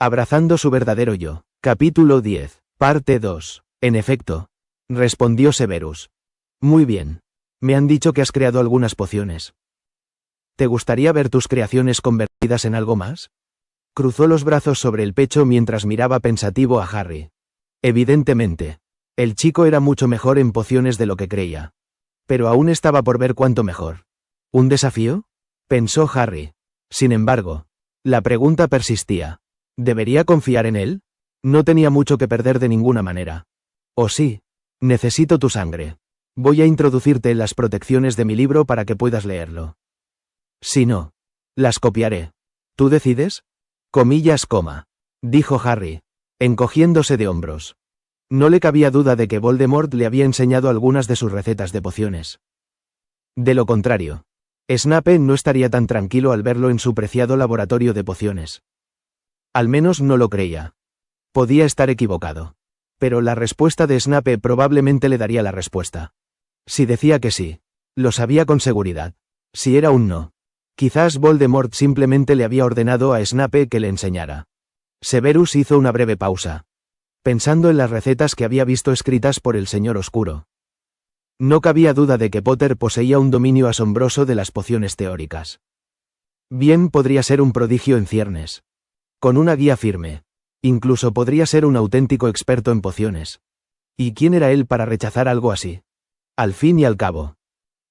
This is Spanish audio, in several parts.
Abrazando su verdadero yo. Capítulo 10. Parte 2. En efecto. Respondió Severus. Muy bien. Me han dicho que has creado algunas pociones. ¿Te gustaría ver tus creaciones convertidas en algo más? Cruzó los brazos sobre el pecho mientras miraba pensativo a Harry. Evidentemente. El chico era mucho mejor en pociones de lo que creía. Pero aún estaba por ver cuánto mejor. ¿Un desafío? Pensó Harry. Sin embargo, la pregunta persistía. ¿Debería confiar en él? No tenía mucho que perder de ninguna manera. ¿O sí? Necesito tu sangre. Voy a introducirte en las protecciones de mi libro para que puedas leerlo. Si no, las copiaré. ¿Tú decides? Comillas, coma. Dijo Harry, encogiéndose de hombros. No le cabía duda de que Voldemort le había enseñado algunas de sus recetas de pociones. De lo contrario, Snape no estaría tan tranquilo al verlo en su preciado laboratorio de pociones. Al menos no lo creía. Podía estar equivocado. Pero la respuesta de Snape probablemente le daría la respuesta. Si decía que sí, lo sabía con seguridad. Si era un no, quizás Voldemort simplemente le había ordenado a Snape que le enseñara. Severus hizo una breve pausa, pensando en las recetas que había visto escritas por el Señor Oscuro. No cabía duda de que Potter poseía un dominio asombroso de las pociones teóricas. Bien podría ser un prodigio en ciernes. Con una guía firme. Incluso podría ser un auténtico experto en pociones. ¿Y quién era él para rechazar algo así? Al fin y al cabo.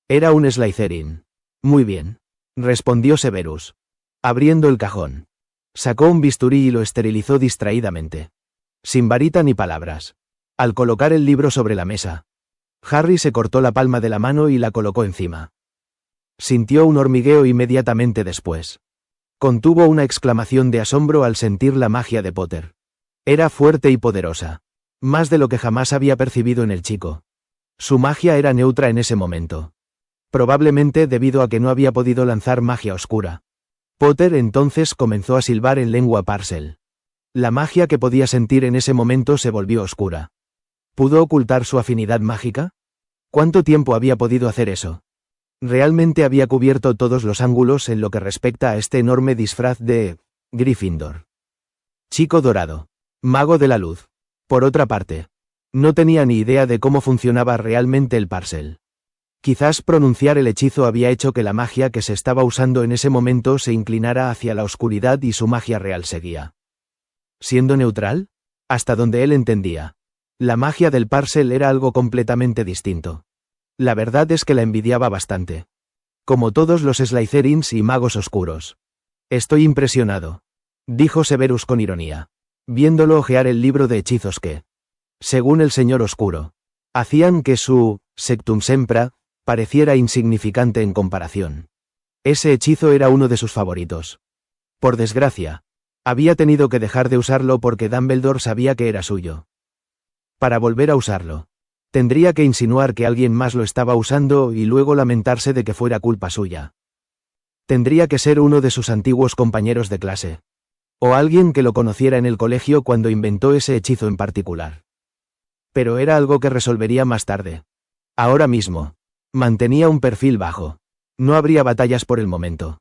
Era un Slytherin. Muy bien. Respondió Severus. Abriendo el cajón. Sacó un bisturí y lo esterilizó distraídamente. Sin varita ni palabras. Al colocar el libro sobre la mesa, Harry se cortó la palma de la mano y la colocó encima. Sintió un hormigueo inmediatamente después. Contuvo una exclamación de asombro al sentir la magia de Potter. Era fuerte y poderosa. Más de lo que jamás había percibido en el chico. Su magia era neutra en ese momento. Probablemente debido a que no había podido lanzar magia oscura. Potter entonces comenzó a silbar en lengua Parcel. La magia que podía sentir en ese momento se volvió oscura. ¿Pudo ocultar su afinidad mágica? ¿Cuánto tiempo había podido hacer eso? Realmente había cubierto todos los ángulos en lo que respecta a este enorme disfraz de Gryffindor. Chico dorado. Mago de la luz. Por otra parte, no tenía ni idea de cómo funcionaba realmente el Parcel. Quizás pronunciar el hechizo había hecho que la magia que se estaba usando en ese momento se inclinara hacia la oscuridad y su magia real seguía siendo neutral, hasta donde él entendía. La magia del Parcel era algo completamente distinto. La verdad es que la envidiaba bastante. Como todos los Slytherins y magos oscuros. Estoy impresionado, dijo Severus con ironía, viéndolo hojear el libro de hechizos que, según el Señor Oscuro, hacían que su Sectum Sempra pareciera insignificante en comparación. Ese hechizo era uno de sus favoritos. Por desgracia, había tenido que dejar de usarlo porque Dumbledore sabía que era suyo. Para volver a usarlo, tendría que insinuar que alguien más lo estaba usando y luego lamentarse de que fuera culpa suya. Tendría que ser uno de sus antiguos compañeros de clase. O alguien que lo conociera en el colegio cuando inventó ese hechizo en particular. Pero era algo que resolvería más tarde. Ahora mismo, mantenía un perfil bajo. No habría batallas por el momento.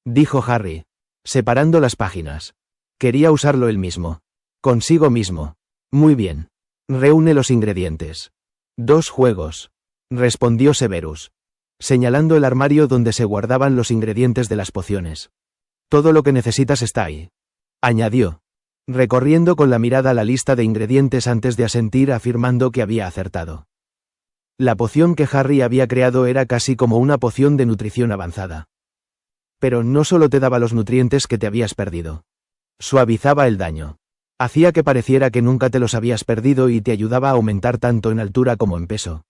Dijo Harry, separando las páginas. Quería usarlo él mismo. Consigo mismo. Muy bien. Reúne los ingredientes. 2 juegos. Respondió Severus, señalando el armario donde se guardaban los ingredientes de las pociones. Todo lo que necesitas está ahí. Añadió, recorriendo con la mirada la lista de ingredientes antes de asentir afirmando que había acertado. La poción que Harry había creado era casi como una poción de nutrición avanzada. Pero no solo te daba los nutrientes que te habías perdido. Suavizaba el daño. Hacía que pareciera que nunca te los habías perdido y te ayudaba a aumentar tanto en altura como en peso.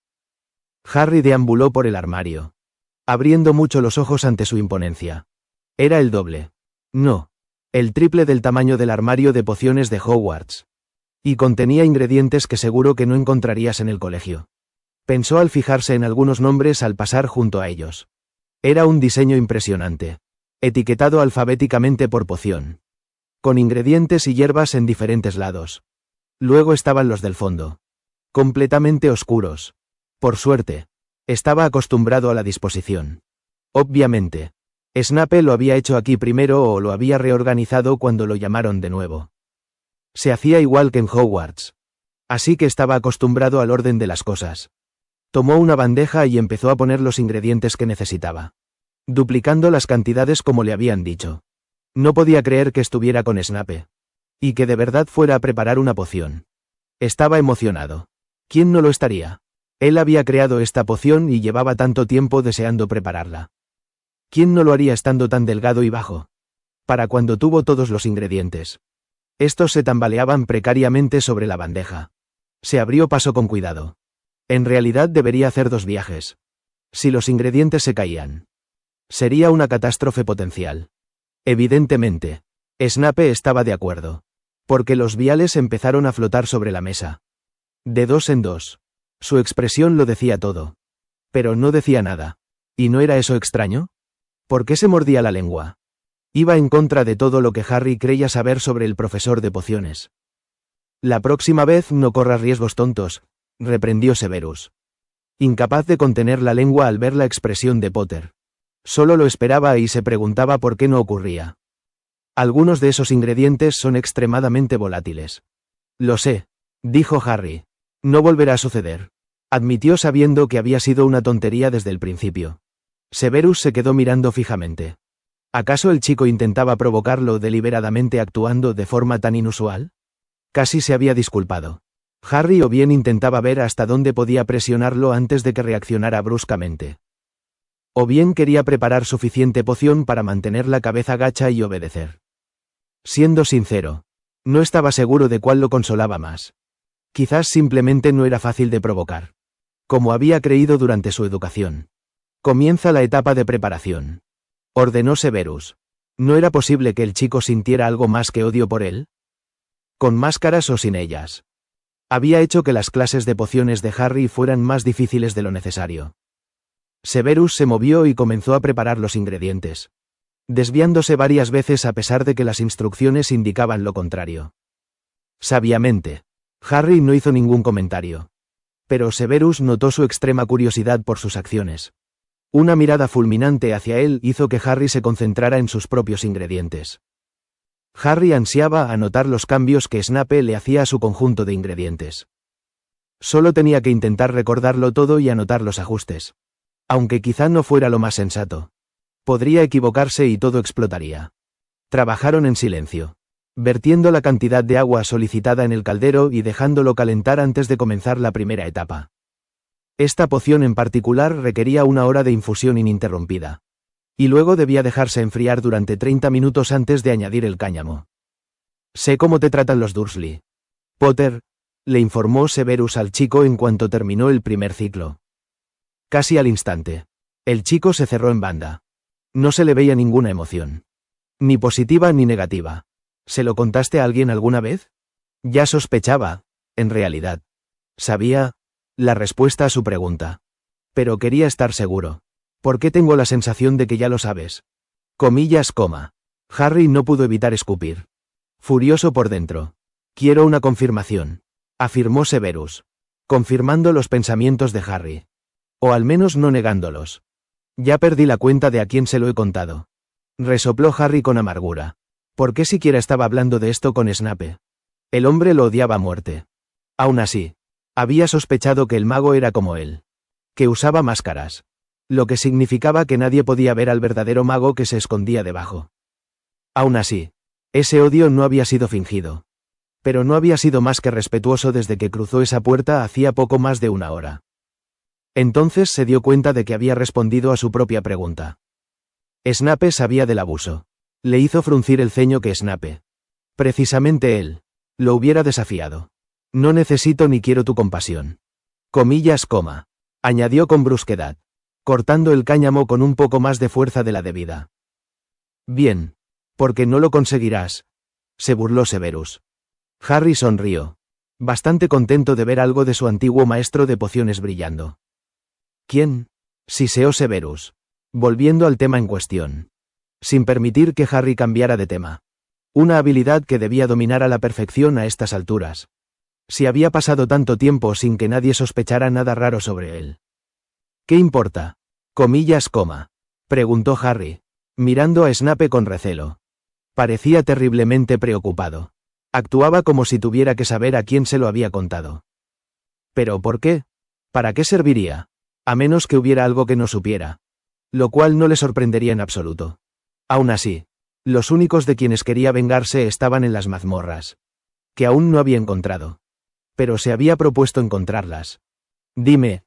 Harry deambuló por el armario, abriendo mucho los ojos ante su imponencia. Era el doble. No, el triple del tamaño del armario de pociones de Hogwarts. Y contenía ingredientes que seguro que no encontrarías en el colegio. Pensó al fijarse en algunos nombres al pasar junto a ellos. Era un diseño impresionante, etiquetado alfabéticamente por poción, con ingredientes y hierbas en diferentes lados. Luego estaban los del fondo, completamente oscuros. Por suerte, estaba acostumbrado a la disposición. Obviamente, Snape lo había hecho aquí primero o lo había reorganizado cuando lo llamaron de nuevo. Se hacía igual que en Hogwarts. Así que estaba acostumbrado al orden de las cosas. Tomó una bandeja y empezó a poner los ingredientes que necesitaba, duplicando las cantidades como le habían dicho. No podía creer que estuviera con Snape. Y que de verdad fuera a preparar una poción. Estaba emocionado. ¿Quién no lo estaría? Él había creado esta poción y llevaba tanto tiempo deseando prepararla. ¿Quién no lo haría estando tan delgado y bajo? Para cuando tuvo todos los ingredientes. Estos se tambaleaban precariamente sobre la bandeja. Se abrió paso con cuidado. En realidad debería hacer 2 viajes. Si los ingredientes se caían, sería una catástrofe potencial. Evidentemente, Snape estaba de acuerdo. Porque los viales empezaron a flotar sobre la mesa. De 2 en 2. Su expresión lo decía todo. Pero no decía nada. ¿Y no era eso extraño? ¿Por qué se mordía la lengua? Iba en contra de todo lo que Harry creía saber sobre el profesor de pociones. La próxima vez no corras riesgos tontos, reprendió Severus. Incapaz de contener la lengua al ver la expresión de Potter. Solo lo esperaba y se preguntaba por qué no ocurría. Algunos de esos ingredientes son extremadamente volátiles. Lo sé, dijo Harry. No volverá a suceder. Admitió sabiendo que había sido una tontería desde el principio. Severus se quedó mirando fijamente. ¿Acaso el chico intentaba provocarlo deliberadamente actuando de forma tan inusual? Casi se había disculpado. Harry o bien intentaba ver hasta dónde podía presionarlo antes de que reaccionara bruscamente. O bien quería preparar suficiente poción para mantener la cabeza gacha y obedecer. Siendo sincero, no estaba seguro de cuál lo consolaba más. Quizás simplemente no era fácil de provocar. Como había creído durante su educación. Comienza la etapa de preparación. Ordenó Severus. ¿No era posible que el chico sintiera algo más que odio por él? Con máscaras o sin ellas. Había hecho que las clases de pociones de Harry fueran más difíciles de lo necesario. Severus se movió y comenzó a preparar los ingredientes, desviándose varias veces a pesar de que las instrucciones indicaban lo contrario. Sabiamente, Harry no hizo ningún comentario. Pero Severus notó su extrema curiosidad por sus acciones. Una mirada fulminante hacia él hizo que Harry se concentrara en sus propios ingredientes. Harry ansiaba anotar los cambios que Snape le hacía a su conjunto de ingredientes. Solo tenía que intentar recordarlo todo y anotar los ajustes. Aunque quizá no fuera lo más sensato. Podría equivocarse y todo explotaría. Trabajaron en silencio, vertiendo la cantidad de agua solicitada en el caldero y dejándolo calentar antes de comenzar la primera etapa. Esta poción en particular requería 1 hora de infusión ininterrumpida. Y luego debía dejarse enfriar durante 30 minutos antes de añadir el cáñamo. Sé cómo te tratan los Dursley, Potter, le informó Severus al chico en cuanto terminó el primer ciclo. Casi al instante. El chico se cerró en banda. No se le veía ninguna emoción. Ni positiva ni negativa. ¿Se lo contaste a alguien alguna vez? Ya sospechaba, en realidad. Sabía la respuesta a su pregunta. Pero quería estar seguro. ¿Por qué tengo la sensación de que ya lo sabes? Comillas, coma. Harry no pudo evitar escupir. Furioso por dentro. Quiero una confirmación, afirmó Severus. Confirmando los pensamientos de Harry. O al menos no negándolos. Ya perdí la cuenta de a quién se lo he contado. Resopló Harry con amargura. ¿Por qué siquiera estaba hablando de esto con Snape? El hombre lo odiaba a muerte. Aún así, había sospechado que el mago era como él. Que usaba máscaras. Lo que significaba que nadie podía ver al verdadero mago que se escondía debajo. Aún así, ese odio no había sido fingido. Pero no había sido más que respetuoso desde que cruzó esa puerta hacía poco más de 1 hora. Entonces se dio cuenta de que había respondido a su propia pregunta. Snape sabía del abuso. Le hizo fruncir el ceño que Snape. Precisamente él. Lo hubiera desafiado. No necesito ni quiero tu compasión. Comillas, coma. Añadió con brusquedad. Cortando el cáñamo con un poco más de fuerza de la debida. Bien. Porque no lo conseguirás. Se burló Severus. Harry sonrió. Bastante contento de ver algo de su antiguo maestro de pociones brillando. ¿Quién? Siseó Severus. Volviendo al tema en cuestión. Sin permitir que Harry cambiara de tema. Una habilidad que debía dominar a la perfección a estas alturas. Si había pasado tanto tiempo sin que nadie sospechara nada raro sobre él. ¿Qué importa? Comillas, coma. Preguntó Harry. mirando a Snape con recelo. Parecía terriblemente preocupado. Actuaba como si tuviera que saber a quién se lo había contado. ¿Pero por qué? ¿Para qué serviría? A menos que hubiera algo que no supiera. Lo cual no le sorprendería en absoluto. Aún así, los únicos de quienes quería vengarse estaban en las mazmorras. Que aún no había encontrado. Pero se había propuesto encontrarlas. Dime,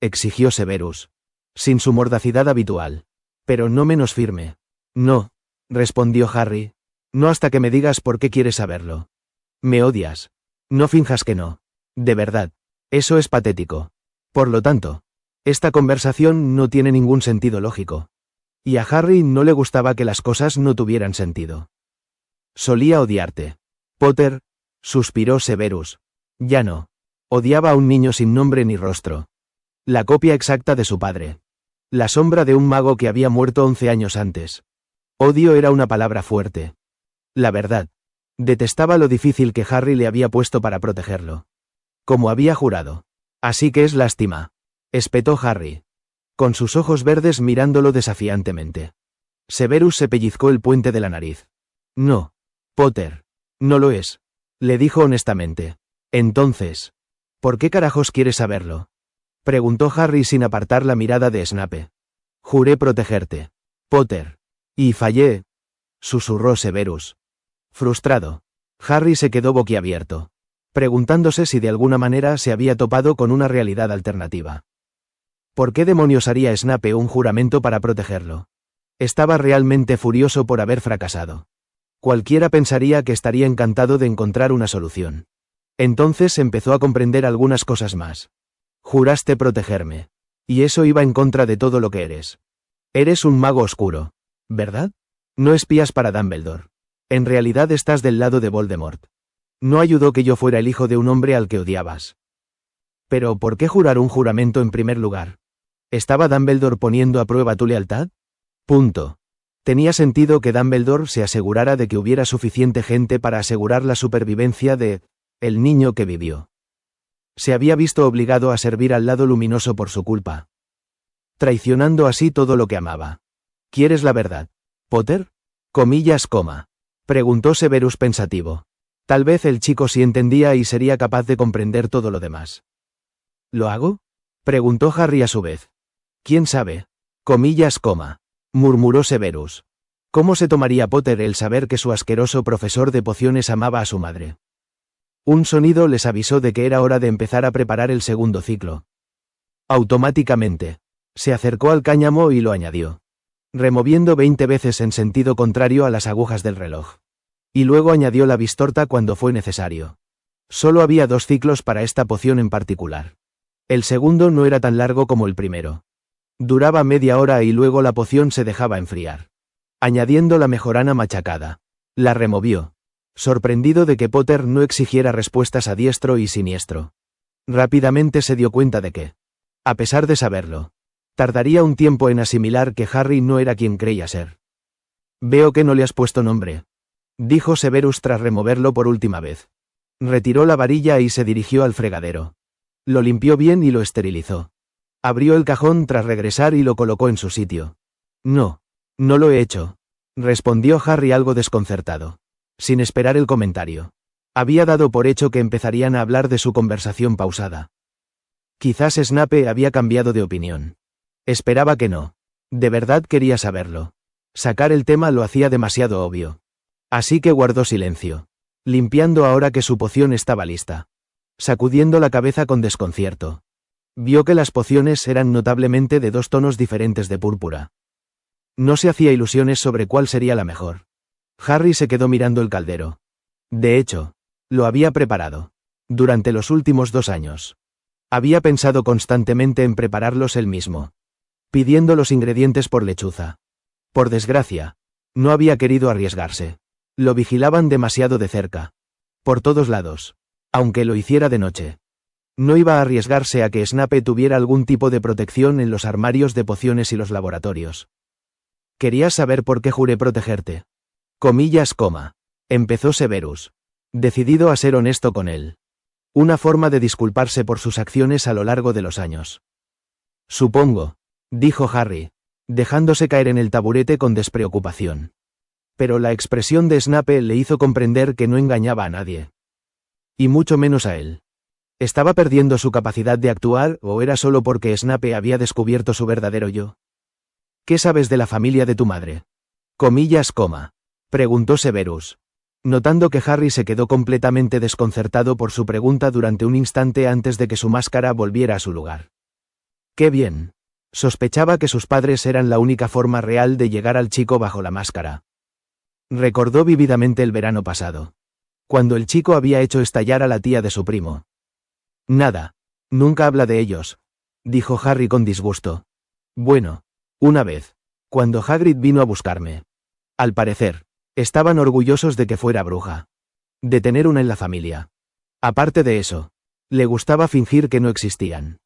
exigió Severus. Sin su mordacidad habitual. Pero no menos firme. No, respondió Harry. No hasta que me digas por qué quieres saberlo. Me odias. No finjas que no. De verdad. Eso es patético. Por lo tanto, esta conversación no tiene ningún sentido lógico. Y a Harry no le gustaba que las cosas no tuvieran sentido. Solía odiarte. Potter, suspiró Severus. Ya no. Odiaba a un niño sin nombre ni rostro. La copia exacta de su padre. La sombra de un mago que había muerto 11 años antes. Odio era una palabra fuerte. La verdad. Detestaba lo difícil que Harry le había puesto para protegerlo. Como había jurado. Así que es lástima. Espetó Harry. Con sus ojos verdes mirándolo desafiantemente. Severus se pellizcó el puente de la nariz. No. Potter. No lo es. Le dijo honestamente. Entonces. ¿Por qué carajos quieres saberlo? Preguntó Harry sin apartar la mirada de Snape. Juré protegerte. Potter. Y fallé. Susurró Severus. Frustrado. Harry se quedó boquiabierto. Preguntándose si de alguna manera se había topado con una realidad alternativa. ¿Por qué demonios haría Snape un juramento para protegerlo? Estaba realmente furioso por haber fracasado. Cualquiera pensaría que estaría encantado de encontrar una solución. Entonces empezó a comprender algunas cosas más. Juraste protegerme. Y eso iba en contra de todo lo que eres. Eres un mago oscuro, ¿verdad? No espías para Dumbledore. En realidad estás del lado de Voldemort. No ayudó que yo fuera el hijo de un hombre al que odiabas. Pero ¿por qué jurar un juramento en primer lugar? ¿Estaba Dumbledore poniendo a prueba tu lealtad? Punto. Tenía sentido que Dumbledore se asegurara de que hubiera suficiente gente para asegurar la supervivencia de el niño que vivió. Se había visto obligado a servir al lado luminoso por su culpa. Traicionando así todo lo que amaba. ¿Quieres la verdad, Potter? Comillas, coma. Preguntó Severus pensativo. Tal vez el chico sí entendía y sería capaz de comprender todo lo demás. ¿Lo hago? Preguntó Harry a su vez. ¿Quién sabe? Comillas, coma. Murmuró Severus. ¿Cómo se tomaría Potter el saber que su asqueroso profesor de pociones amaba a su madre? Un sonido les avisó de que era hora de empezar a preparar el segundo ciclo. Automáticamente. Se acercó al cáñamo y lo añadió. Removiendo 20 veces en sentido contrario a las agujas del reloj. Y luego añadió la bistorta cuando fue necesario. Solo había 2 ciclos para esta poción en particular. El segundo no era tan largo como el primero. Duraba media hora y luego la poción se dejaba enfriar. Añadiendo la mejorana machacada. La removió. Sorprendido de que Potter no exigiera respuestas a diestro y siniestro. Rápidamente se dio cuenta de que, a pesar de saberlo, tardaría un tiempo en asimilar que Harry no era quien creía ser. Veo que no le has puesto nombre, dijo Severus tras removerlo por última vez. Retiró la varilla y se dirigió al fregadero. Lo limpió bien y lo esterilizó. Abrió el cajón tras regresar y lo colocó en su sitio. No, no lo he hecho, respondió Harry algo desconcertado. Sin esperar el comentario. Había dado por hecho que empezarían a hablar de su conversación pausada. Quizás Snape había cambiado de opinión. Esperaba que no. De verdad quería saberlo. Sacar el tema lo hacía demasiado obvio. Así que guardó silencio. Limpiando ahora que su poción estaba lista. Sacudiendo la cabeza con desconcierto. Vio que las pociones eran notablemente de 2 tonos diferentes de púrpura. No se hacía ilusiones sobre cuál sería la mejor. Harry se quedó mirando el caldero. De hecho, lo había preparado. Durante los últimos 2 años. Había pensado constantemente en prepararlos él mismo. Pidiendo los ingredientes por lechuza. Por desgracia, no había querido arriesgarse. Lo vigilaban demasiado de cerca. Por todos lados. Aunque lo hiciera de noche. No iba a arriesgarse a que Snape tuviera algún tipo de protección en los armarios de pociones y los laboratorios. ¿Querías saber por qué juré protegerte? Comillas, coma. Empezó Severus. Decidido a ser honesto con él. Una forma de disculparse por sus acciones a lo largo de los años. Supongo, dijo Harry. dejándose caer en el taburete con despreocupación. Pero la expresión de Snape le hizo comprender que no engañaba a nadie. Y mucho menos a él. ¿Estaba perdiendo su capacidad de actuar o era solo porque Snape había descubierto su verdadero yo? ¿Qué sabes de la familia de tu madre? Comillas, preguntó Severus, notando que Harry se quedó completamente desconcertado por su pregunta durante un instante antes de que su máscara volviera a su lugar. ¡Qué bien! Sospechaba que sus padres eran la única forma real de llegar al chico bajo la máscara. Recordó vívidamente el verano pasado, cuando el chico había hecho estallar a la tía de su primo. Nada, nunca habla de ellos, dijo Harry con disgusto. Bueno, una vez, cuando Hagrid vino a buscarme. Al parecer, estaban orgullosos de que fuera bruja. De tener una en la familia. Aparte de eso, le gustaba fingir que no existían.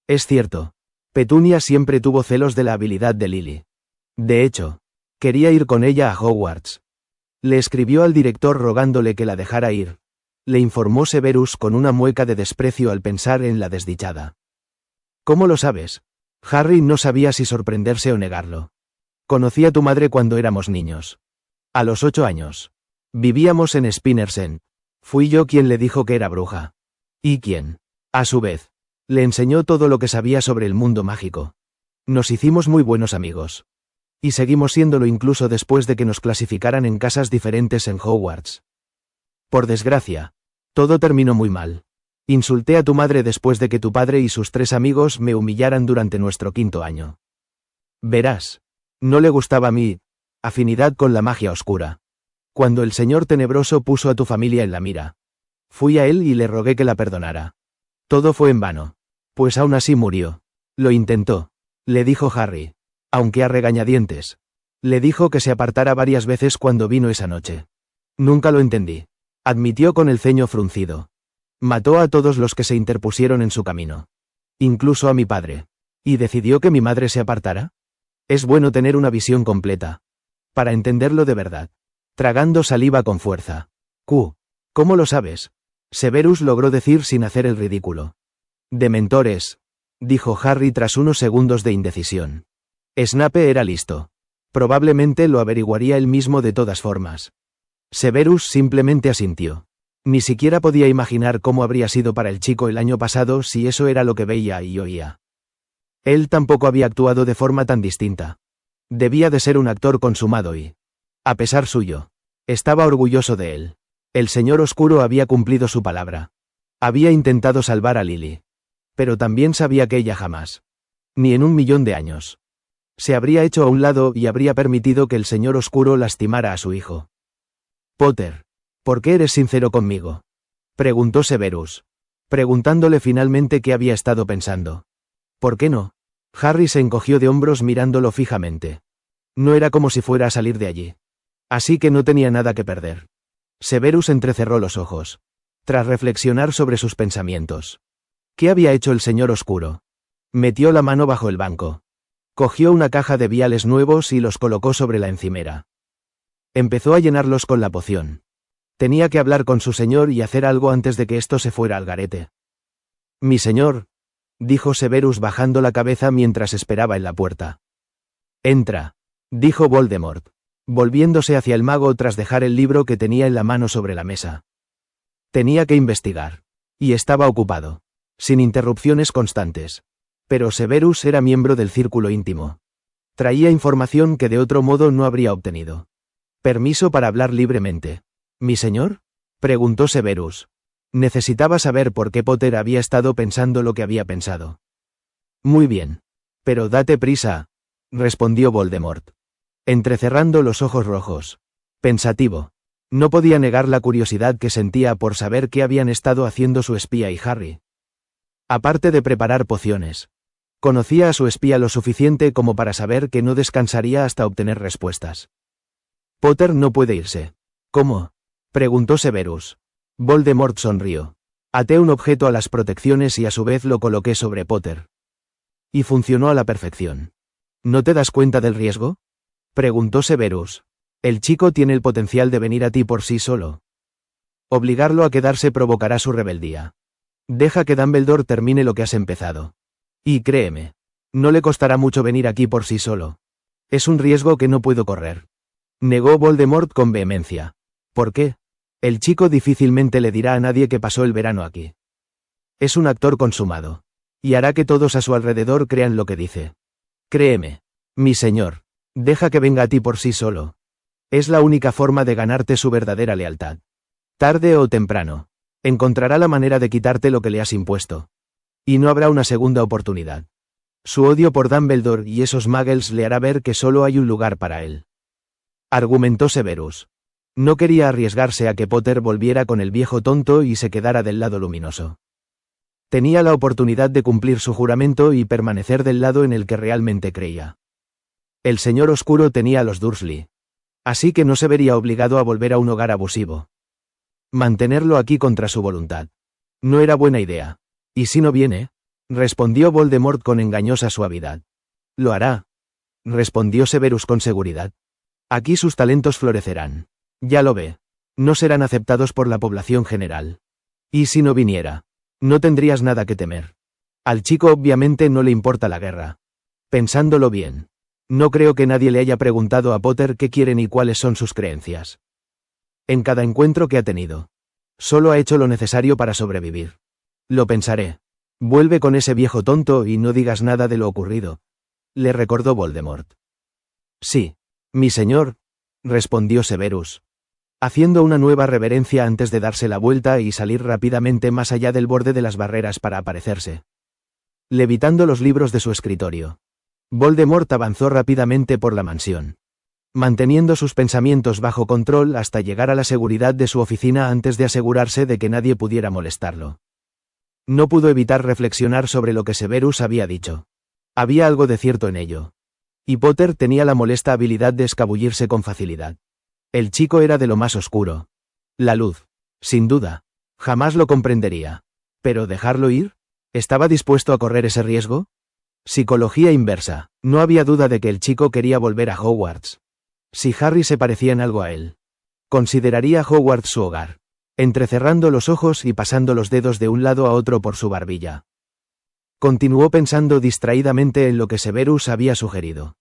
Es cierto, Petunia siempre tuvo celos de la habilidad de Lily. De hecho, quería ir con ella a Hogwarts. Le escribió al director rogándole que la dejara ir. Le informó Severus con una mueca de desprecio al pensar en la desdichada. ¿Cómo lo sabes? Harry no sabía si sorprenderse o negarlo. Conocí a tu madre cuando éramos niños. A los 8 años. Vivíamos en Spinner's End. Fui yo quien le dijo que era bruja. Y quien, a su vez, le enseñó todo lo que sabía sobre el mundo mágico. Nos hicimos muy buenos amigos. Y seguimos siéndolo incluso después de que nos clasificaran en casas diferentes en Hogwarts. Por desgracia, todo terminó muy mal. Insulté a tu madre después de que tu padre y sus 3 amigos me humillaran durante nuestro 5º año. Verás, no le gustaba mi afinidad con la magia oscura. Cuando el Señor Tenebroso puso a tu familia en la mira, fui a él y le rogué que la perdonara. Todo fue en vano. Pues aún así murió. Lo intentó, le dijo Harry, aunque a regañadientes. Le dijo que se apartara varias veces cuando vino esa noche. Nunca lo entendí, admitió con el ceño fruncido. Mató a todos los que se interpusieron en su camino. Incluso a mi padre. ¿Y decidió que mi madre se apartara? Es bueno tener una visión completa. Para entenderlo de verdad. Tragando saliva con fuerza. ¿Cómo lo sabes? Severus logró decir sin hacer el ridículo. Dementores, dijo Harry tras unos segundos de indecisión. Snape era listo. Probablemente lo averiguaría él mismo de todas formas. Severus simplemente asintió. Ni siquiera podía imaginar cómo habría sido para el chico el año pasado si eso era lo que veía y oía. Él tampoco había actuado de forma tan distinta. Debía de ser un actor consumado y, a pesar suyo, estaba orgulloso de él. El Señor Oscuro había cumplido su palabra. Había intentado salvar a Lily. Pero también sabía que ella jamás, ni en 1.000.000 de años, se habría hecho a un lado y habría permitido que el Señor Oscuro lastimara a su hijo. Potter, ¿por qué eres sincero conmigo? Preguntó Severus, preguntándole finalmente qué había estado pensando. ¿Por qué no? Harry se encogió de hombros mirándolo fijamente. No era como si fuera a salir de allí. Así que no tenía nada que perder. Severus entrecerró los ojos, tras reflexionar sobre sus pensamientos. ¿Qué había hecho el Señor Oscuro? Metió la mano bajo el banco. Cogió una caja de viales nuevos y los colocó sobre la encimera. Empezó a llenarlos con la poción. Tenía que hablar con su señor y hacer algo antes de que esto se fuera al garete. Mi señor, dijo Severus bajando la cabeza mientras esperaba en la puerta. Entra, dijo Voldemort, volviéndose hacia el mago tras dejar el libro que tenía en la mano sobre la mesa. Tenía que investigar. Y estaba ocupado. Sin interrupciones constantes. Pero Severus era miembro del círculo íntimo. Traía información que de otro modo no habría obtenido. Permiso para hablar libremente. ¿Mi señor? Preguntó Severus. Necesitaba saber por qué Potter había estado pensando lo que había pensado. Muy bien. Pero date prisa, respondió Voldemort, entrecerrando los ojos rojos. Pensativo. No podía negar la curiosidad que sentía por saber qué habían estado haciendo su espía y Harry. Aparte de preparar pociones, conocía a su espía lo suficiente como para saber que no descansaría hasta obtener respuestas. Potter no puede irse. ¿Cómo? Preguntó Severus. Voldemort sonrió. Até un objeto a las protecciones y a su vez lo coloqué sobre Potter. Y funcionó a la perfección. ¿No te das cuenta del riesgo? Preguntó Severus. El chico tiene el potencial de venir a ti por sí solo. Obligarlo a quedarse provocará su rebeldía. Deja que Dumbledore termine lo que has empezado. Y créeme, no le costará mucho venir aquí por sí solo. Es un riesgo que no puedo correr. Negó Voldemort con vehemencia. ¿Por qué? El chico difícilmente le dirá a nadie que pasó el verano aquí. Es un actor consumado. Y hará que todos a su alrededor crean lo que dice. Créeme. Mi señor. Deja que venga a ti por sí solo. Es la única forma de ganarte su verdadera lealtad. Tarde o temprano. Encontrará la manera de quitarte lo que le has impuesto. Y no habrá una segunda oportunidad. Su odio por Dumbledore y esos muggles le hará ver que solo hay un lugar para él. Argumentó Severus. No quería arriesgarse a que Potter volviera con el viejo tonto y se quedara del lado luminoso. Tenía la oportunidad de cumplir su juramento y permanecer del lado en el que realmente creía. El señor oscuro tenía a los Dursley. Así que no se vería obligado a volver a un hogar abusivo. Mantenerlo aquí contra su voluntad. No era buena idea. ¿Y si no viene? Respondió Voldemort con engañosa suavidad. Lo hará. Respondió Severus con seguridad. Aquí sus talentos florecerán. Ya lo ve. No serán aceptados por la población general. ¿Y si no viniera? No tendrías nada que temer. Al chico obviamente no le importa la guerra. Pensándolo bien. No creo que nadie le haya preguntado a Potter qué quiere ni cuáles son sus creencias. En cada encuentro que ha tenido. Solo ha hecho lo necesario para sobrevivir. Lo pensaré. Vuelve con ese viejo tonto y no digas nada de lo ocurrido. Le recordó Voldemort. Sí. Mi señor, respondió Severus. Haciendo una nueva reverencia antes de darse la vuelta y salir rápidamente más allá del borde de las barreras para aparecerse. Levitando los libros de su escritorio. Voldemort avanzó rápidamente por la mansión. Manteniendo sus pensamientos bajo control hasta llegar a la seguridad de su oficina antes de asegurarse de que nadie pudiera molestarlo. No pudo evitar reflexionar sobre lo que Severus había dicho. Había algo de cierto en ello. Y Potter tenía la molesta habilidad de escabullirse con facilidad. El chico era de lo más oscuro. La luz. Sin duda. Jamás lo comprendería. ¿Pero dejarlo ir? ¿Estaba dispuesto a correr ese riesgo? Psicología inversa. No había duda de que el chico quería volver a Hogwarts. Si Harry se parecía en algo a él. Consideraría Hogwarts su hogar. Entrecerrando los ojos y pasando los dedos de un lado a otro por su barbilla. Continuó pensando distraídamente en lo que Severus había sugerido.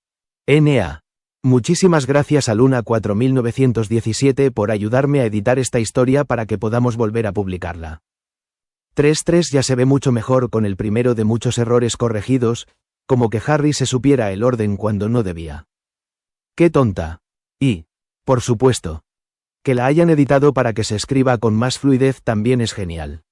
N.A. Muchísimas gracias a Luna 4917 por ayudarme a editar esta historia para que podamos volver a publicarla. 3.3 ya se ve mucho mejor con el primero de muchos errores corregidos, como que Harry se supiera el orden cuando no debía. ¡Qué tonta! Y, por supuesto, que la hayan editado para que se escriba con más fluidez también es genial.